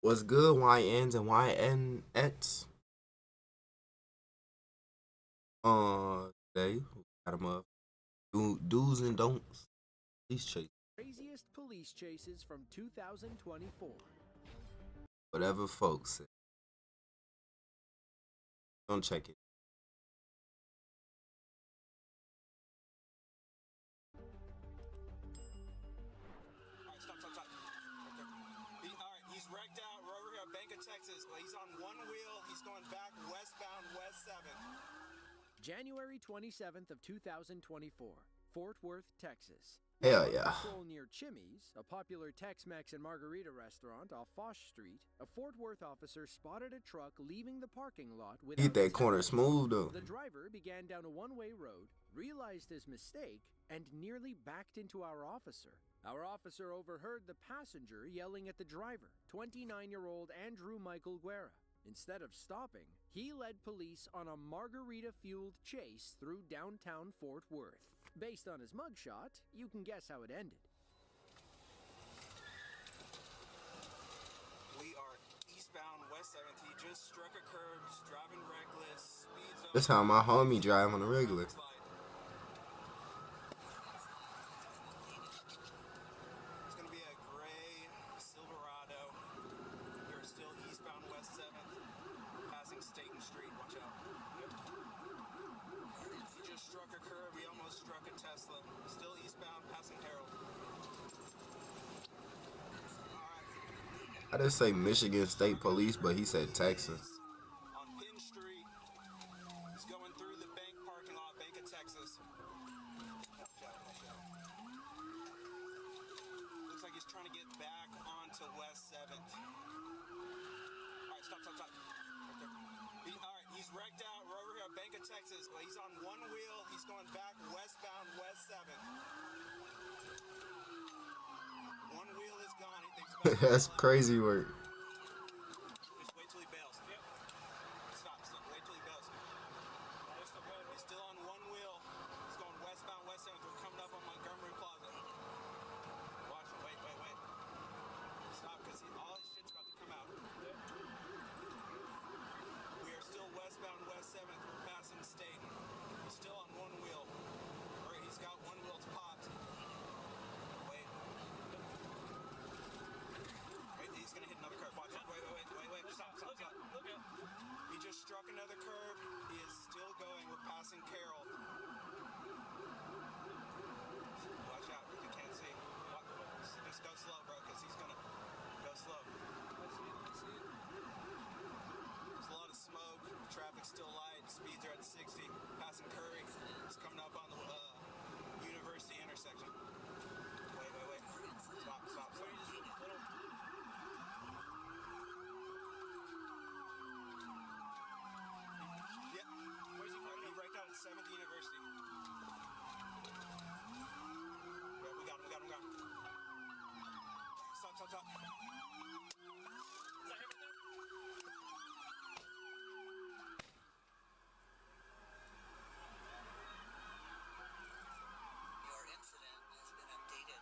What's good, YNs and YNX? Today we got them up. Do's and don'ts. These chase. Craziest police chases from 2024. Whatever folks say. Don't check it. Alright, he's wrecked out right over here at Bank of Texas. He's on one wheel. He's going back westbound West 7th. January 27th of 2024, Fort Worth, Texas. Hell On yeah. patrol near Chimmy's, a popular Tex-Mex and margarita restaurant off Foch Street, a Fort Worth officer spotted a truck leaving the parking lot without Eat that its corner headlights. smooth though. The driver began down a one-way road, realized his mistake, and nearly backed into our officer. Our officer overheard the passenger yelling at the driver, 29-year-old Andrew Michael Guerra. Instead of stopping, he led police on a margarita-fueled chase through downtown Fort Worth. Based on his mugshot, you can guess how it ended. We are eastbound West 7th. He just struck a curb, driving reckless, speeds up. That's how my homie drive on the regular. It's going to be a gray Silverado. We're still eastbound West 7th, passing Staten Street. Watch out. He just struck a curb. He almost struck a Tesla. Still eastbound, passing Harold. I just say Michigan State Police, but he said Texas. On Penn Street. He's going through the bank parking lot, Bank of Texas. Looks like he's trying to get back onto West 7th. Alright, stop. Right there. Alright, he's wrecked out. We're over here at Bank of Texas. He's on one wheel. He's going back westbound West 7th. One wheel is gone. He thinks about That's crazy work. Just wait till he bails. Yep. Stop. Wait till he bails. He's still on one wheel. He's going westbound West 7th. We're coming up on Montgomery Plaza. Watch him. Wait. Stop, because all his shit's about to come out. Yep. We are still westbound West 7th. We're passing Staten. He's still on one wheel. Alright, he's got one wheel popped. Wait. He's gonna hit another curb. Watch out. Wait. Stop. Okay. He just struck another curb. He is still going. We're passing Carroll. Watch out. You can't see. Just go slow, bro, because he's gonna go slow. There's a lot of smoke. Traffic's still light. Speeds are at 60. Passing Curry. It's coming up on the University intersection. Wait. Stop. Yep. Where's he coming? He wrecked out at 7th University. Yeah, we got him. Stop. Is that him right there? Your incident has been updated.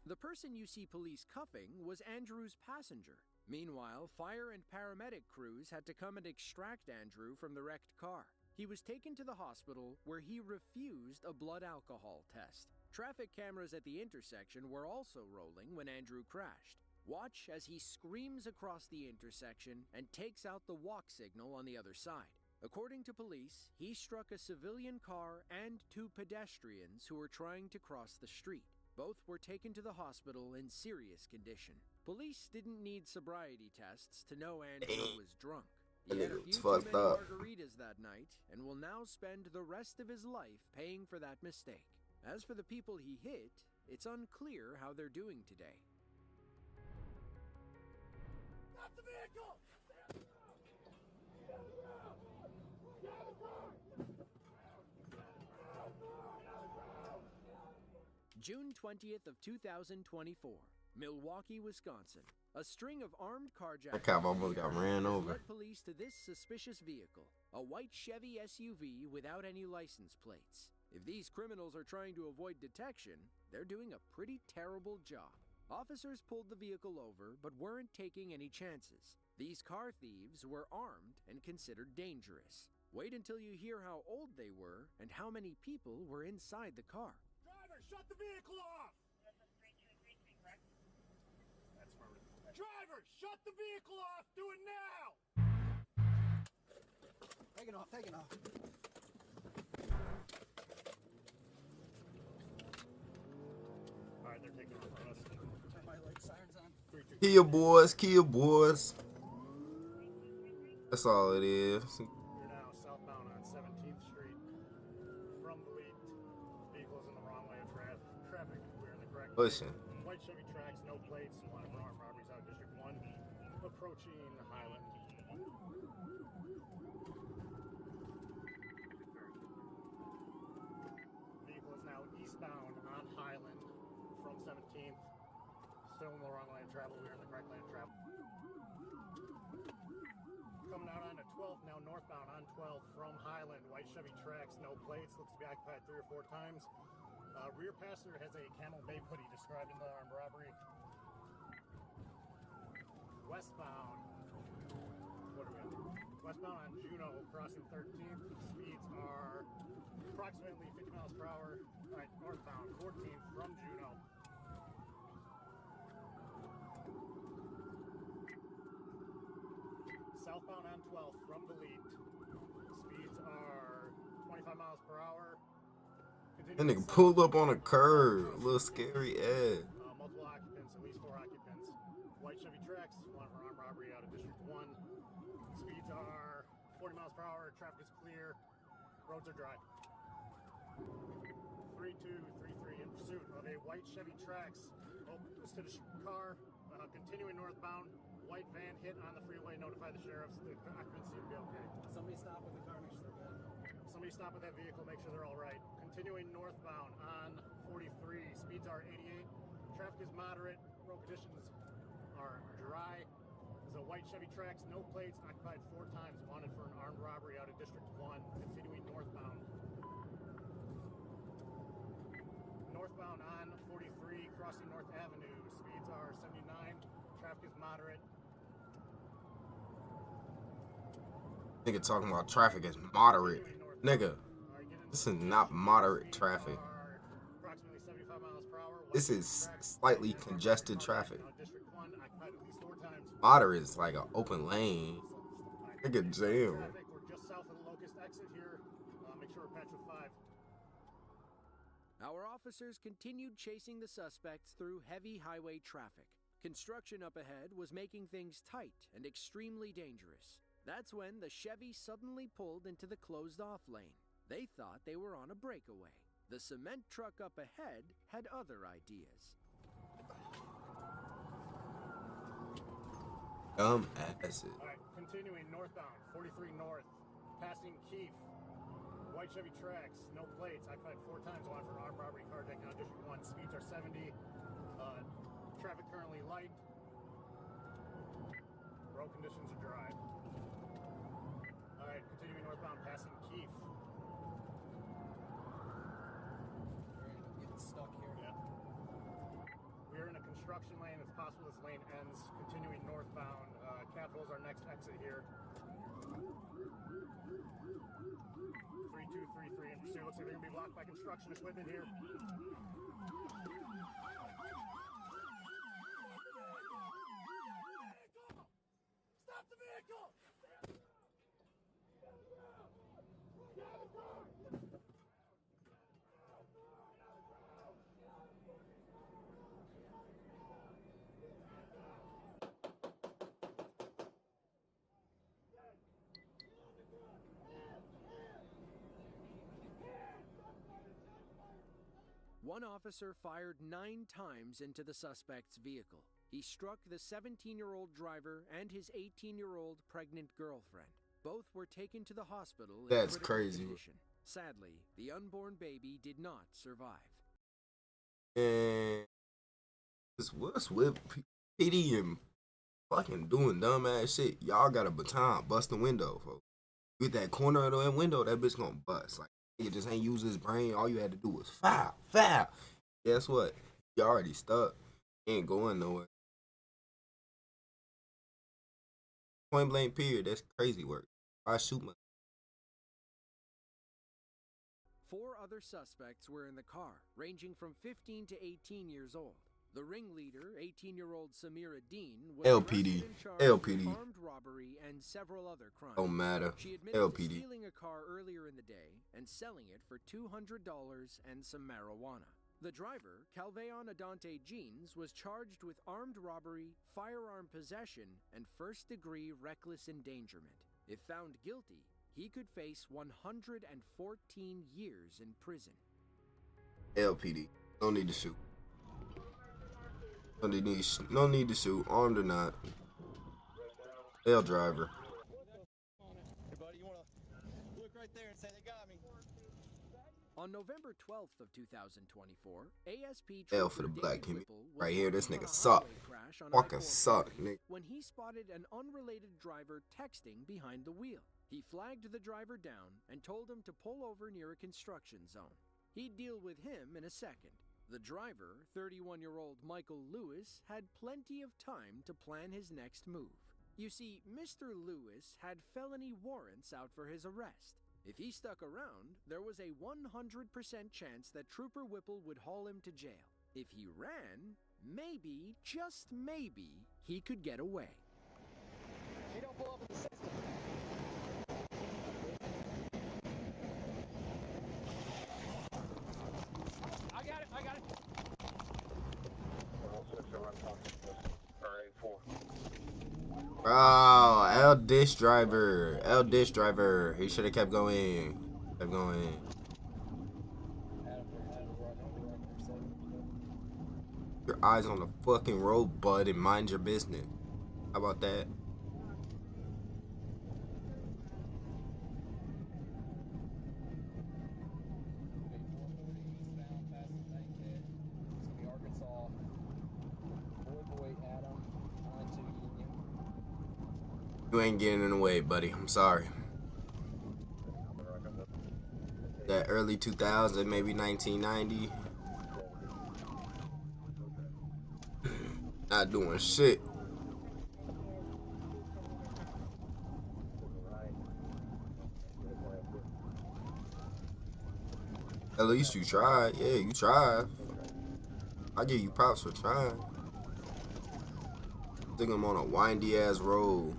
The person you see police cuffing was Andrew's passenger. Meanwhile, fire and paramedic crews had to come and extract Andrew from the wrecked car. He was taken to the hospital where he refused a blood alcohol test. Traffic cameras at the intersection were also rolling when Andrew crashed. Watch as he screams across the intersection and takes out the walk signal on the other side. According to police, he struck a civilian car and two pedestrians who were trying to cross the street. Both were taken to the hospital in serious condition. Police didn't need sobriety tests to know Andrew was drunk. He had a few too many margaritas that night and will now spend the rest of his life paying for that mistake. As for the people he hit, it's unclear how they're doing today. Stop the vehicle! June 20th of 2024, Milwaukee, Wisconsin. A string of armed carjackers That cop almost got ran over. led police to this suspicious vehicle, a white Chevy SUV without any license plates. If these criminals are trying to avoid detection, they're doing a pretty terrible job. Officers pulled the vehicle over but weren't taking any chances. These car thieves were armed and considered dangerous. Wait until you hear how old they were and how many people were inside the car. Driver, shut the vehicle off! That's affirmative. Driver, shut the vehicle off! Do it now! Taking off, taking off. Alright, they're taking off on us. Turn my light sirens on. 3, 2. Kia boys, Kia boys. That's all it is. You're now southbound on 17th Street from Bleat. Vehicle's in the wrong way of traffic. We're in the correct Pushing. White Chevy Trax, no plates. Wanted for armed robberies out of District 1. Approaching Highland. Vehicle is now eastbound on Highland from 17th. Still in the wrong lane of travel. We're in the correct lane of travel. Coming out onto 12th, now northbound on 12th from Highland. White Chevy Trax, no plates. Looks to be occupied 3 or 4 times. Rear passenger has a camel babe hoodie described in the armed robbery. Westbound. What are we on? Westbound on Juno, crossing 13th. Speeds are approximately 50 miles per hour. Alright, northbound 14th from Juno. Southbound on 12th from Delete. Speeds are 25 miles per hour. That nigga pulled up on a curb. A little scary ass. Multiple occupants, at least 4 occupants. White Chevy Trax, one for armed robbery out of District 1. Speeds are 40 miles per hour. Traffic is clear. Roads are dry. 3233 in pursuit of a white Chevy Trax. Opens to the car. Continuing northbound. White van hit on the freeway. Notify the sheriffs. The occupants seem to be okay. Somebody stop with the car, make sure they're good. Somebody stop with that vehicle. Make sure they're all right. Continuing northbound on 43. Speeds are 88. Traffic is moderate. Road conditions are dry. There's a white Chevy Trax, no plates, occupied 4 times. Wanted for an armed robbery out of District 1. Continuing northbound. Northbound on 43, crossing North Avenue. Speeds are 79. Traffic is moderate. Nigga talking about traffic is moderate. Nigga, this is not moderate traffic. Approximately 75 miles per hour. This is slightly congested traffic. District 1 occupied at least 4 times. Moderate is like an open lane. Nigga, jam. Traffic, we're just south of the Locust exit here. Make sure we're patched with 5. Our officers continued chasing the suspects through heavy highway traffic. Construction up ahead was making things tight and extremely dangerous. That's when the Chevy suddenly pulled into the closed-off lane. They thought they were on a breakaway. The cement truck up ahead had other ideas. Dumb asses. Alright, continuing northbound, 43 north, passing Keefe. White Chevy Trax, no plates, occupied 4 times. Wanted for armed robbery, carjacking out District 1. Speeds are 70. Traffic currently light. Road conditions are dry. Alright, continuing northbound, passing Keefe. Getting stuck here. Yeah. We are in a construction lane. It's possible this lane ends. Continuing northbound. Capitol's our next exit here. 3233 in pursuit. Looks like they're going to be blocked by construction equipment here. Stop the vehicle! One officer fired 9 times into the suspect's vehicle. He struck the 17-year-old driver and his 18-year-old pregnant girlfriend. Both were taken to the hospital in That's critical crazy. condition. Sadly, the unborn baby did not survive. And what's with PD and fucking doing dumbass shit? Y'all got a baton, bust the window, folks. With that corner of the window, that bitch gonna bust. Like, he just ain't use his brain. All you had to do was foul. Guess what? You already stuck. He ain't going nowhere. Point blank period. That's crazy work. I shoot my. Four other suspects were in the car, ranging from 15 to 18 years old. The ringleader, 18-year-old Samira Dean, was LPD. arrested and charged LPD. with armed robbery and several other crimes. Don't matter. She admitted to LPD. stealing a car earlier in the day and selling it for $200 and some marijuana. The driver, Calveon Adante Jeans, was charged with armed robbery, firearm possession, and first-degree reckless endangerment. If found guilty, he could face 114 years in prison. LPD. No need to shoot. No need to shoot. Armed or not. L driver. Hey, buddy, you wanna look right there and say they got me? On November 12th of 2024, ASP L for the Trooper black David community. Whipple was Right here, this working on nigga a suck. highway crash on Fucking I-440 suck, nigga. when he spotted an unrelated driver texting behind the wheel. He flagged the driver down and told him to pull over near a construction zone. He'd deal with him in a second. The driver, 31-year-old Michael Lewis, had plenty of time to plan his next move. You see, Mr. Lewis had felony warrants out for his arrest. If he stuck around, there was a 100% chance that Trooper Whipple would haul him to jail. If he ran, maybe, just maybe, he could get away. You don't pull up in the system. I got it. Bro, L dish driver. He should have kept going. Kept going. Your eyes on the fucking road, bud, and mind your business. How about that? You ain't getting in the way, buddy. I'm sorry. That early 2000, maybe 1990. Not doing shit. At least you tried. Yeah, you tried. I give you props for trying. I think I'm on a windy ass road.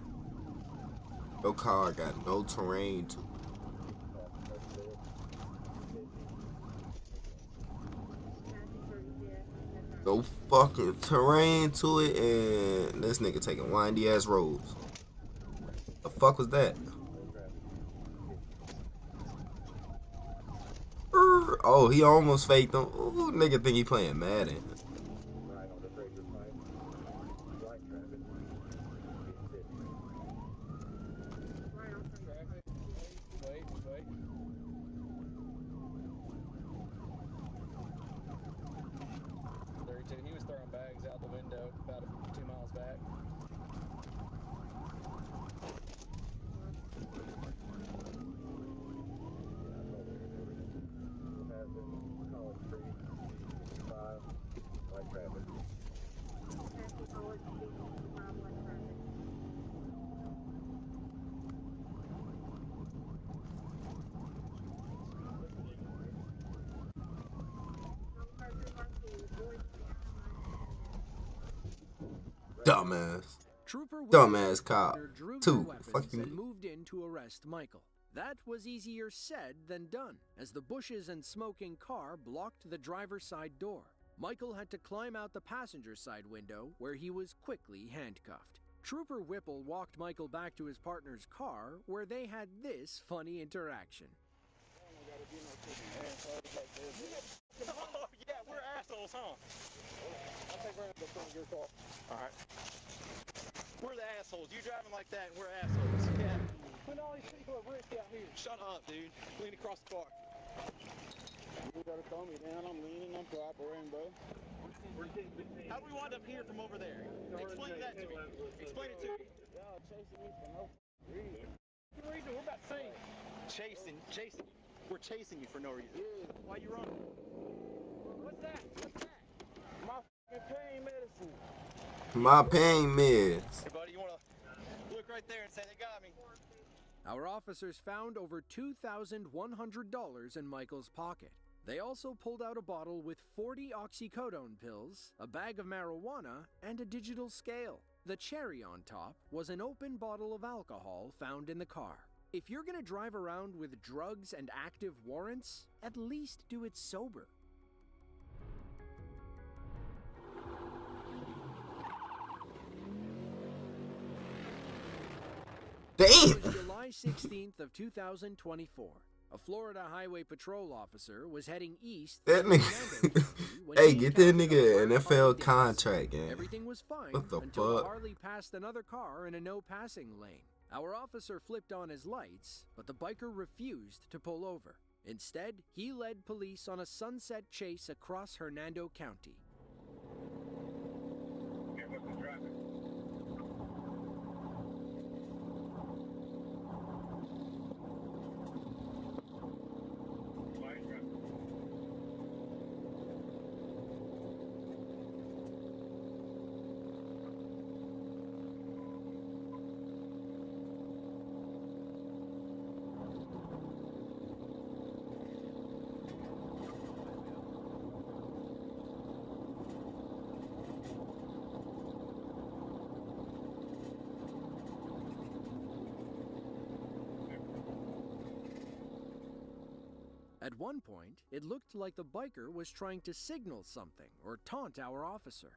Your car got no terrain to it. No fucking terrain to it, and this nigga taking windy ass roads. The fuck was that? Oh, he almost faked him. Ooh, nigga think he playing Madden. He was throwing bags out the window about 2 miles back. Dumbass. Trooper Dumbass cop. drew their Two. weapons Fuck you. and moved in to arrest Michael. That was easier said than done, as the bushes and smoking car blocked the driver's side door. Michael had to climb out the passenger side window, where he was quickly handcuffed. Trooper Whipple walked Michael back to his partner's car, where they had this funny interaction. Oh, yeah, we're assholes, huh? I think we're gonna go your car. Alright. We're the assholes. You driving like that and we're assholes. Yeah. When all these people are rich out here. Shut up, dude. Lean across the car. You gotta calm me down. I'm leaning. I'm cooperating, bro. How do we wind up here from over there? Explain that to me. Explain it to me. Y'all chasing me for no reason. What reason? We're about to see. Chasing. We're chasing you for no reason. Yeah. Why you running? What's that? My fucking pain medicine. My pain meds. Hey, buddy, you want to look right there and say they got me? Our officers found over $2,100 in Michael's pocket. They also pulled out a bottle with 40 oxycodone pills, a bag of marijuana, and a digital scale. The cherry on top was an open bottle of alcohol found in the car. If you're gonna drive around with drugs and active warrants, at least do it sober. Damn. It was July 16th of 2024. A Florida Highway Patrol officer was heading east. That through nigga. Orlando County when Hey, he get that encountered a nigga an black NFL Harley Davidson. contract, man. Everything was fine What the until fuck? Harley passed another car in a no-passing lane. Our officer flipped on his lights, but the biker refused to pull over. Instead, he led police on a sunset chase across Hernando County. At one point, it looked like the biker was trying to signal something or taunt our officer.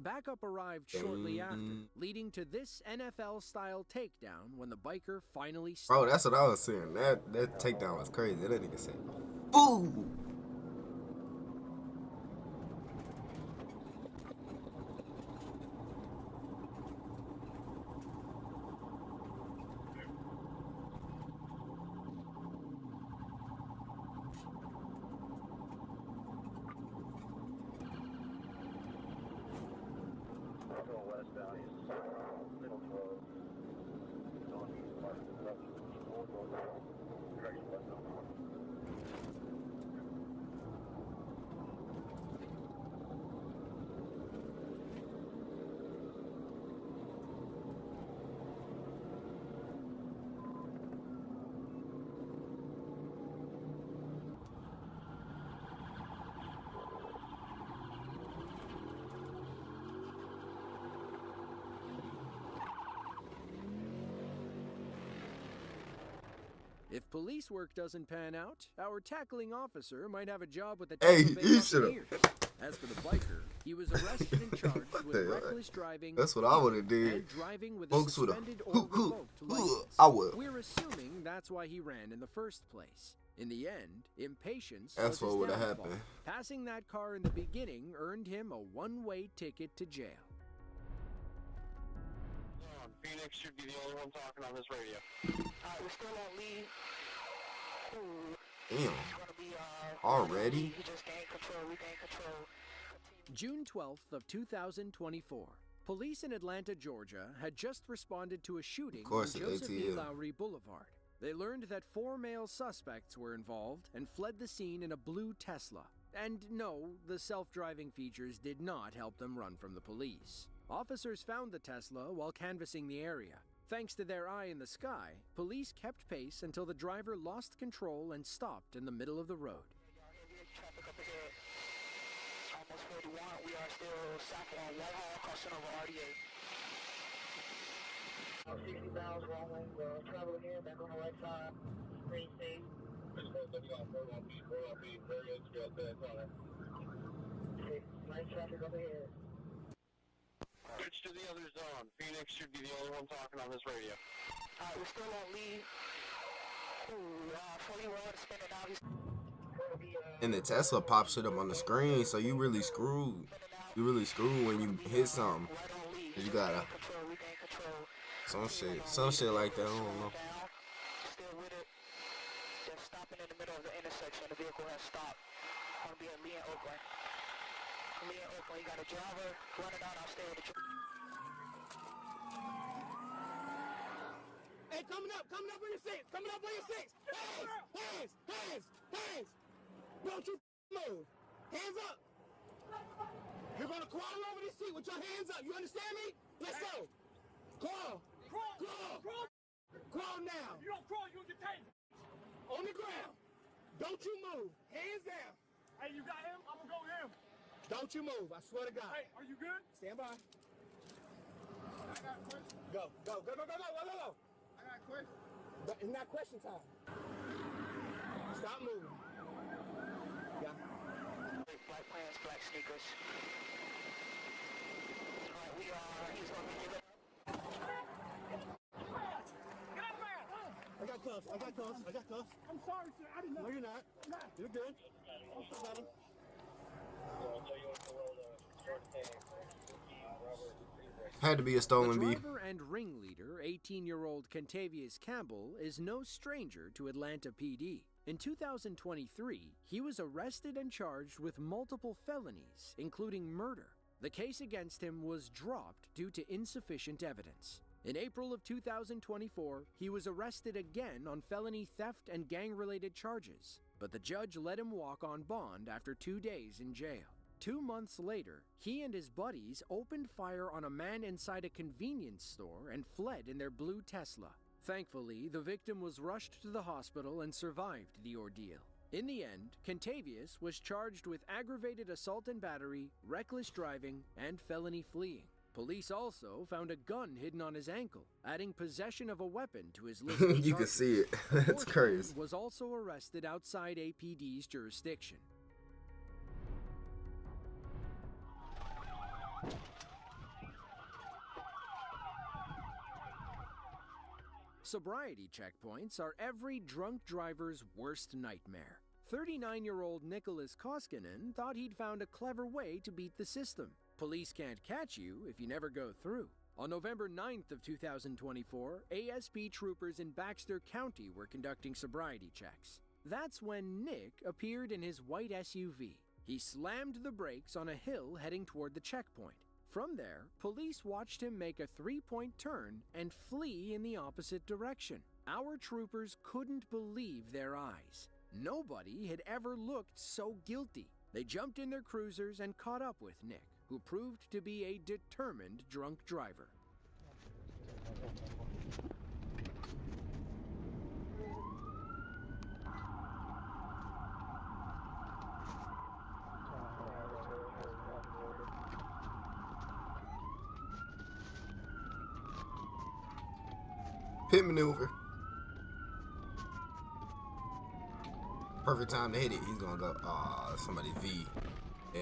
Backup arrived shortly after, leading to this NFL-style takedown when the biker finally stopped. Bro, that's what I was saying. That takedown was crazy. That nigga said, "Boo." If police work doesn't pan out, our tackling officer might have a job with the Hey, Tampa Bay he should've- Buccaneers. As for the biker, he was arrested and charged with the hell? reckless driving. That's what I would've did. And driving with a Folks would've- suspended or revoked license. I would. We're assuming that's why he ran in the first place. In the end, impatience That's was what his would've downfall. happened. Passing that car in the beginning earned him a one-way ticket to jail. Phoenix should be the only one talking on this radio. We're still on lead. Damn. Gonna be, Already? we just gained control. We gained control. June 12th of 2024. Police in Atlanta, Georgia, had just responded to a shooting on course, it's Joseph E. ATL. Lowry Boulevard. They learned that 4 male suspects were involved and fled the scene in a blue Tesla. And no, the self-driving features did not help them run from the police. Officers found the Tesla while canvassing the area. Thanks to their eye in the sky, police kept pace until the driver lost control and stopped in the middle of the road. Traffic up ahead. Almost 41. We are still south on Whitehall, crossing over RDA. 60 miles, wrong way. Travel again, back on the right side. Green state. Nice traffic up ahead. Switch to the other zone. Phoenix should be the only one talking on this radio. We're still on lead. 40 road, spinning out. We'll be And the Tesla pops shit up on the screen, so you really screwed. You really screwed when you hit something. You gotta some shit like that. I don't know. Still with it. Just stopping in the middle of the intersection. The vehicle has stopped. On be at Lee and Oakland. Lee and Oakland, you got a driver. Run it out. I'll stay with the truck. Hey, coming up on your six. Coming up on your six. Hands. Don't you move. Hands up. You're gonna crawl over this seat with your hands up. You understand me? Let's go. Crawl now. If you don't crawl, you'll get taken. On the ground. Don't you move. Hands down. Hey, you got him? I'm gonna go with him. Don't you move. I swear to God. Hey, are you good? Stand by. I got a question. Go. I got a question. But it's not question time. Stop moving. Yeah. Black pants, black sneakers. Alright, he's gonna be Get out of there! I got cuffs. I'm sorry, sir. I didn't know. No, you're not. You're good. Had to be a The stolen beef. driver and ringleader, 18-year-old Kentavious Campbell, is no stranger to Atlanta PD. In 2023, he was arrested and charged with multiple felonies, including murder. The case against him was dropped due to insufficient evidence. In April of 2024, he was arrested again on felony theft and gang-related charges, but the judge let him walk on bond after 2 days in jail. 2 months later, he and his buddies opened fire on a man inside a convenience store and fled in their blue Tesla. Thankfully, the victim was rushed to the hospital and survived the ordeal. In the end, Kentavious was charged with aggravated assault and battery, reckless driving, and felony fleeing. Police also found a gun hidden on his ankle, adding possession of a weapon to his list of You can charges. see it. The That's fourth crazy. man was also arrested outside APD's jurisdiction. Sobriety checkpoints are every drunk driver's worst nightmare. 39-year-old Nicholas Koskinen thought he'd found a clever way to beat the system. Police can't catch you if you never go through. On November 9th of 2024, ASP troopers in Baxter County were conducting sobriety checks. That's when Nick appeared in his white SUV. He slammed the brakes on a hill heading toward the checkpoint. From there, police watched him make a 3-point turn and flee in the opposite direction. Our troopers couldn't believe their eyes. Nobody had ever looked so guilty. They jumped in their cruisers and caught up with Nick, who proved to be a determined drunk driver. Pit maneuver. Perfect time to hit it. He's gonna go. Ah, somebody V. Yeah.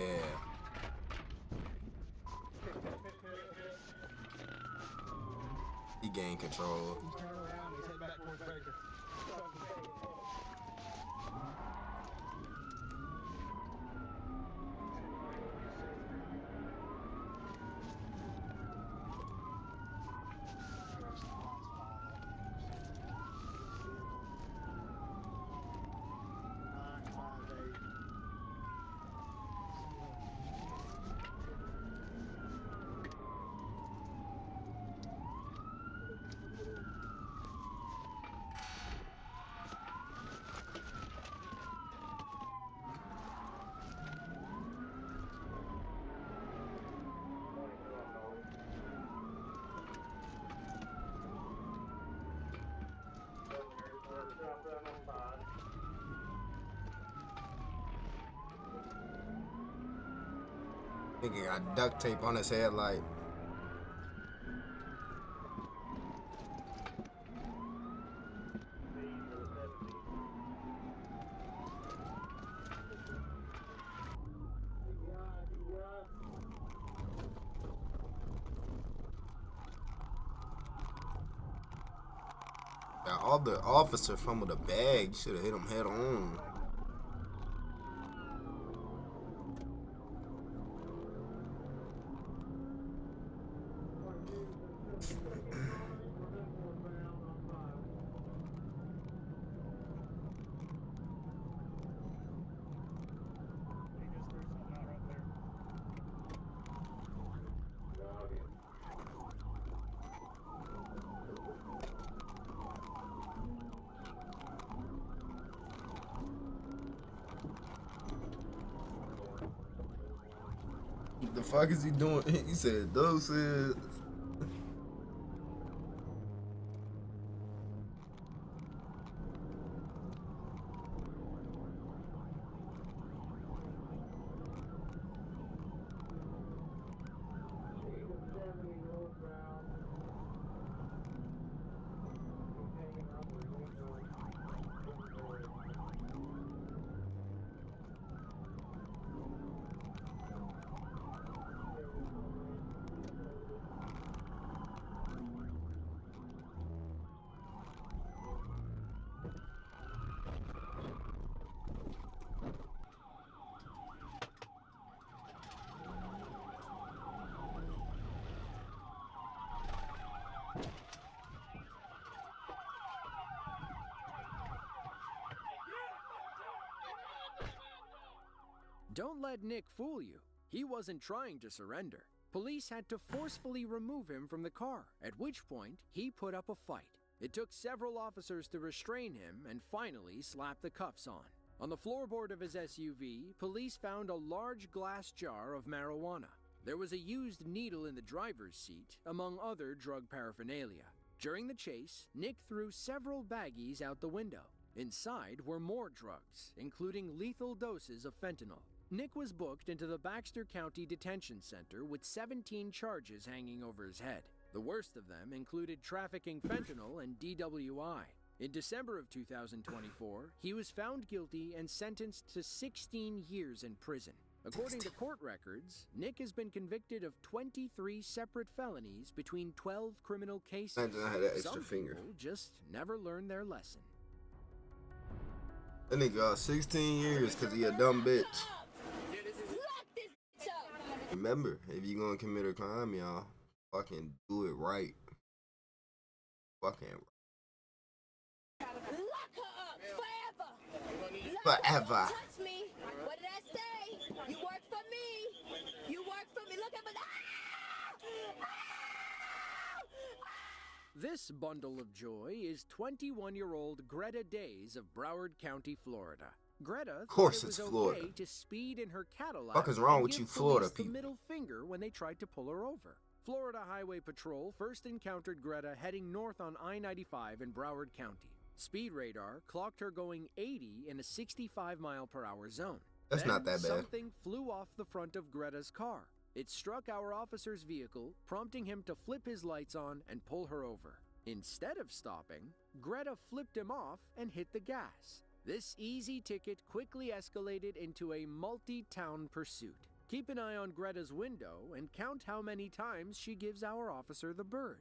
He gained control. Turn around and head back towards Baker. Nigga got duct tape on his headlight. Yeah, all the officer fumbled a bag. Should have hit him head on. What the fuck is he doing? He said doses. Don't let Nick fool you. He wasn't trying to surrender. Police had to forcefully remove him from the car, at which point he put up a fight. It took several officers to restrain him and finally slap the cuffs on. On the floorboard of his SUV, police found a large glass jar of marijuana. There was a used needle in the driver's seat, among other drug paraphernalia. During the chase, Nick threw several baggies out the window. Inside were more drugs, including lethal doses of fentanyl. Nick was booked into the Baxter County Detention Center with 17 charges hanging over his head. The worst of them included trafficking fentanyl and DWI. In December of 2024, he was found guilty and sentenced to 16 years in prison. According to court records, Nick has been convicted of 23 separate felonies between 12 criminal cases. Imagine I had that extra Some finger. people just never learn their lesson. That nigga got 16 years because he a dumb bitch. Remember, if you gonna commit a crime, y'all, fucking do it right. Fucking Lock her up forever. forever. Touch me. What did I say? You work for me. You work for me. Look at me. This bundle of joy is 21-year-old Greta Days of Broward County, Florida. Greta thought it was okay to speed in her Cadillac. Fuck is wrong and with give you, Florida police the people? middle finger when they tried to pull her over. Florida Highway Patrol first encountered Greta heading north on I-95 in Broward County. Speed radar clocked her going 80 in a 65-mile-per-hour zone. That's Then not that bad. Something flew off the front of Greta's car. It struck our officer's vehicle, prompting him to flip his lights on and pull her over. Instead of stopping, Greta flipped him off and hit the gas. This easy ticket quickly escalated into a multi-town pursuit. Keep an eye on Greta's window and count how many times she gives our officer the bird.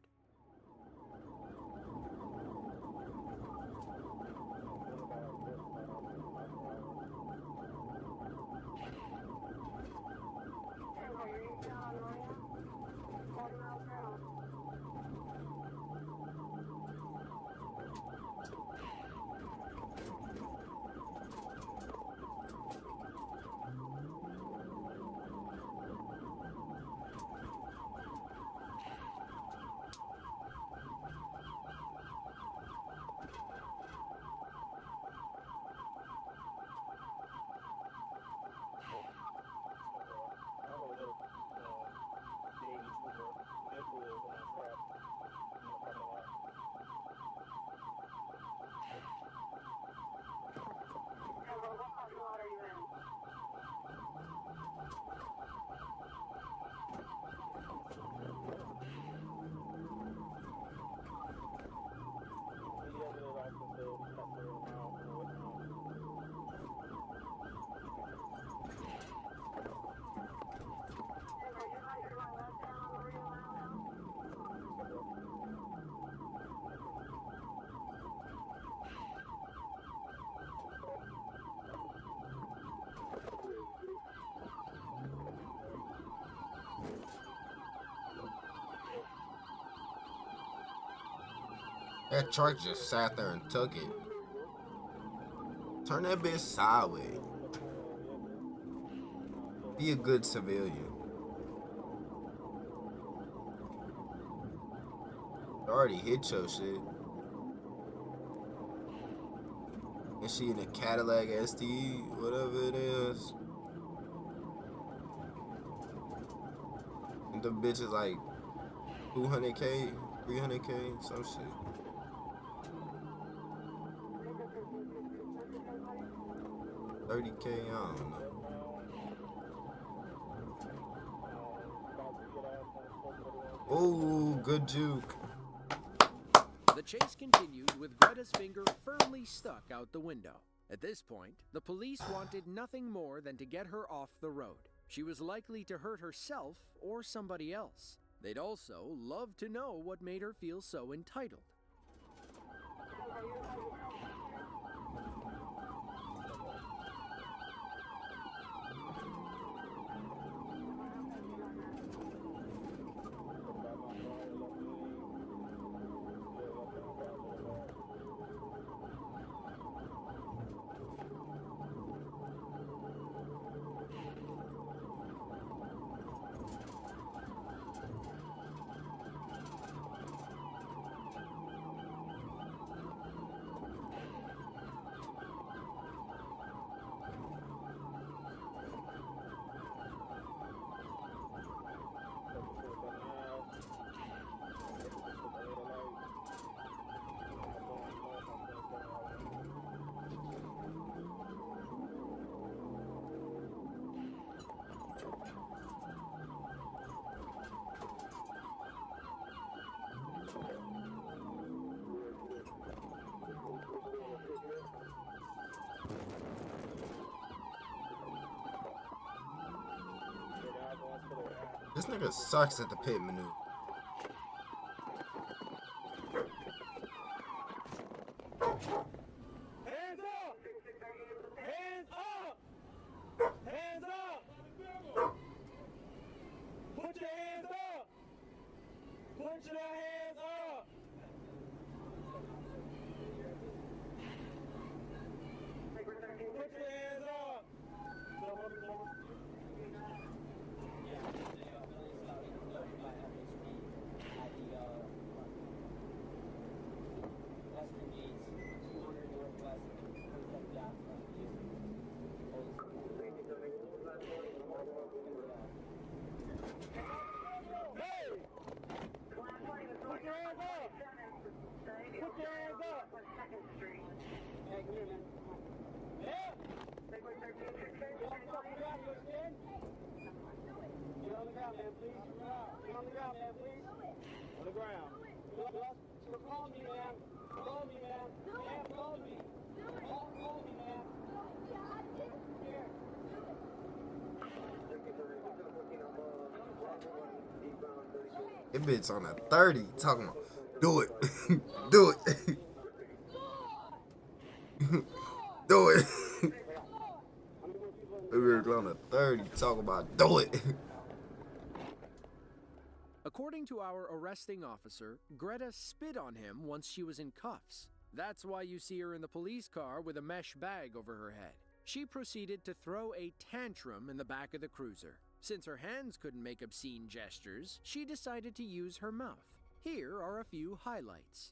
That truck just sat there and took it. Turn that bitch sideways. Be a good civilian. I already hit your shit. And she in a Cadillac ST, whatever it is. the bitches like 200K, 300K, some shit. $30K, I don't know. Oh, good juke. The chase continued with Greta's finger firmly stuck out the window. At this point, the police wanted nothing more than to get her off the road. She was likely to hurt herself or somebody else. They'd also love to know what made her feel so entitled. This nigga sucks at the pit maneuver. Hands up! Hands up! Hands up! Put your hands up! Put your hands up! Put your hands up! Hey! Put your hands up! Put your hands up! Hey, come here, man. Yeah! Get on the ground, man, please. Get on the ground, man, please. On the ground. Call me, man. Call me, man. Man, call me. Call me, man. Here. It bitch on a 30 talking about, do it. Do it. Do it. It bitch on a 30 talking about, do it. According to our arresting officer, Greta spit on him once she was in cuffs. That's why you see her in the police car with a mesh bag over her head. She proceeded to throw a tantrum in the back of the cruiser. Since her hands couldn't make obscene gestures, she decided to use her mouth. Here are a few highlights.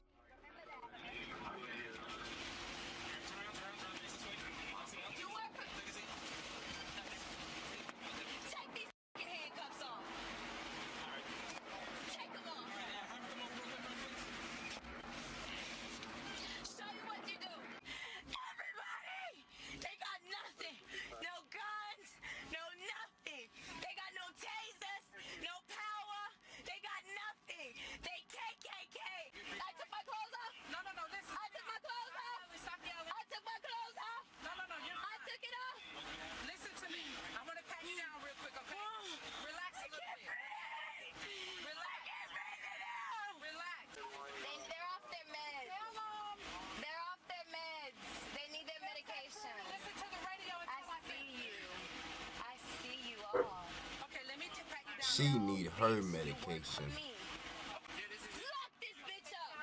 She need her medication. Lock this bitch up.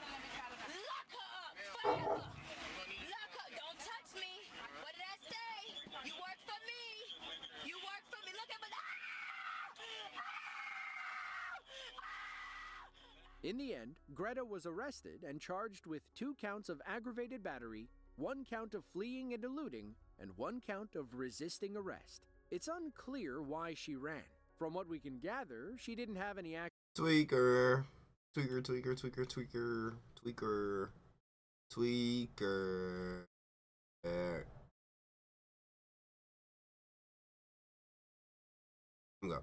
Lock her up. Fire her. Lock her. Don't touch me. What did I say? You work for me. You work for me. Look at me. In the end, Greta was arrested and charged with 2 counts of aggravated battery, 1 count of fleeing and eluding, and 1 count of resisting arrest. It's unclear why she ran. From what we can gather, she didn't have any Tweaker. Tweaker, tweaker, tweaker, tweaker, tweaker, tweaker. There. Go.